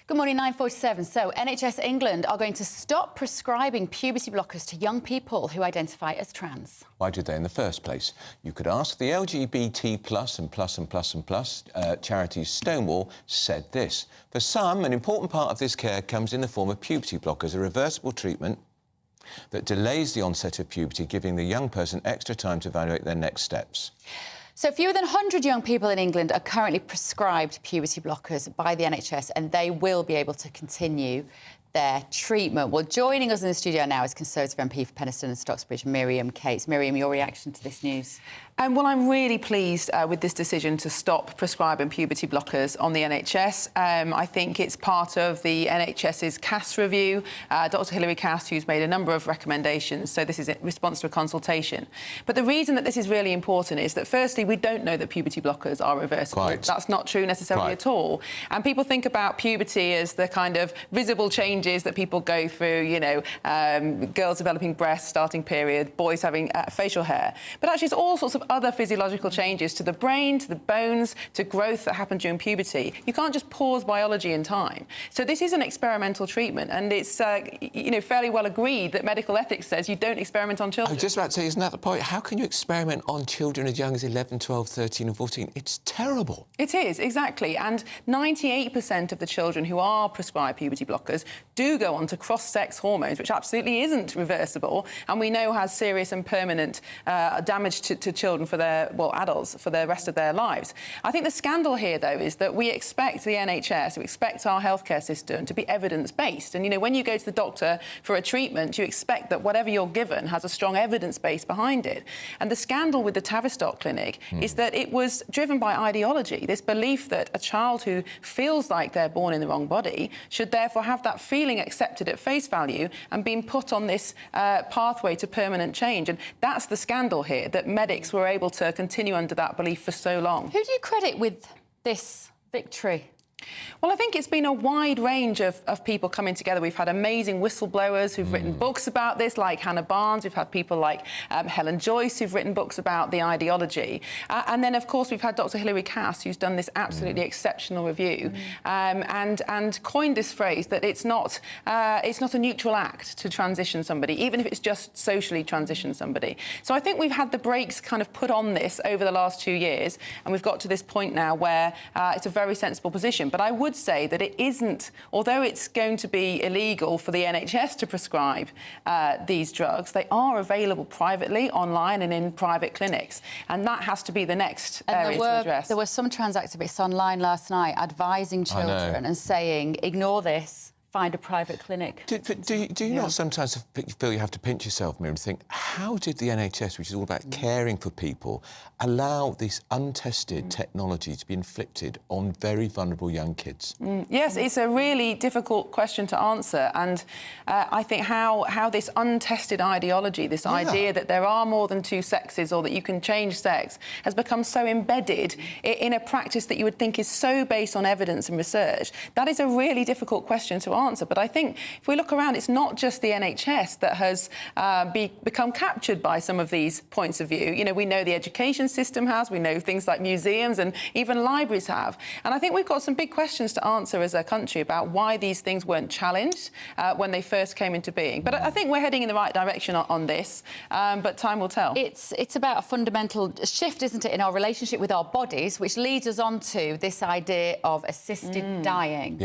Good morning, 9:47. So, NHS England are going to stop prescribing puberty blockers to young people who identify as trans. Why did they in the first place? You could ask. The LGBT plus charities Stonewall said this. For some, an important part of this care comes in the form of puberty blockers, a reversible treatment that delays the onset of puberty, giving the young person extra time to evaluate their next steps. So fewer than 100 young people in England are currently prescribed puberty blockers by the NHS, and they will be able to continue their treatment. Well, joining us in the studio now is Conservative MP for Penistone and Stocksbridge, Miriam Cates. Miriam, your reaction to this news? Well, I'm really pleased with this decision to stop prescribing puberty blockers on the NHS. I think it's part of the NHS's CAS review. Dr Hilary Cass, who's made a number of recommendations, so this is in response to a consultation. But the reason that this is really important is that, firstly, we don't know that puberty blockers are reversible. Quite. That's not true necessarily at all. And people think about puberty as the kind of visible changes that people go through, you know, girls developing breasts, starting period, boys having facial hair. But actually, it's all sorts of other physiological changes to the brain, to the bones, to growth that happen during puberty. You can't just pause biology in time. So this is an experimental treatment, and it's, you know, fairly well agreed that medical ethics says you don't experiment on children. I was just about to say, isn't that the point? How can you experiment on children as young as 11, 12, 13 and 14? It's terrible. It is, exactly. And 98% of the children who are prescribed puberty blockers do go on to cross-sex hormones, which absolutely isn't reversible, and we know has serious and permanent damage to children for their, well, adults for the rest of their lives. I think the scandal here, though, is that we expect the NHS, we expect our healthcare system to be evidence-based. And, you know, when you go to the doctor for a treatment, you expect that whatever you're given has a strong evidence base behind it. And the scandal with the Tavistock Clinic is that it was driven by ideology, this belief that a child who feels like they're born in the wrong body should therefore have that feeling accepted at face value and being put on this pathway to permanent change. And that's the scandal here, that medics were able to continue under that belief for so long. Who do you credit with this victory? Well, I think it's been a wide range of people coming together. We've had amazing whistleblowers who've written books about this, like Hannah Barnes. We've had people like Helen Joyce who've written books about the ideology. And then, of course, we've had Dr Hilary Cass, who's done this absolutely exceptional review and coined this phrase that it's not a neutral act to transition somebody, even if it's just socially transition somebody. So I think we've had the brakes kind of put on this over the last 2 years, and we've got to this point now where it's a very sensible position. But I would say that it isn't, although it's going to be illegal for the NHS to prescribe these drugs, they are available privately, online and in private clinics. And that has to be the next area to address. There were some trans activists online last night advising children and saying, ignore this, find a private clinic. Do you not sometimes feel you have to pinch yourself, Miriam, and think, how did the NHS, which is all about caring for people, allow this untested technology to be inflicted on very vulnerable young kids? Yes, it's a really difficult question to answer, and I think how this untested ideology, this idea that there are more than two sexes or that you can change sex, has become so embedded in a practice that you would think is so based on evidence and research. That is a really difficult question to answer, but I think if we look around, it's not just the NHS that has become captured by some of these points of view. You know, we know the education system has, we know things like museums and even libraries have. And I think we've got some big questions to answer as a country about why these things weren't challenged when they first came into being. But I think we're heading in the right direction on this, but time will tell. It's about a fundamental shift, isn't it, in our relationship with our bodies, which leads us on to this idea of assisted dying.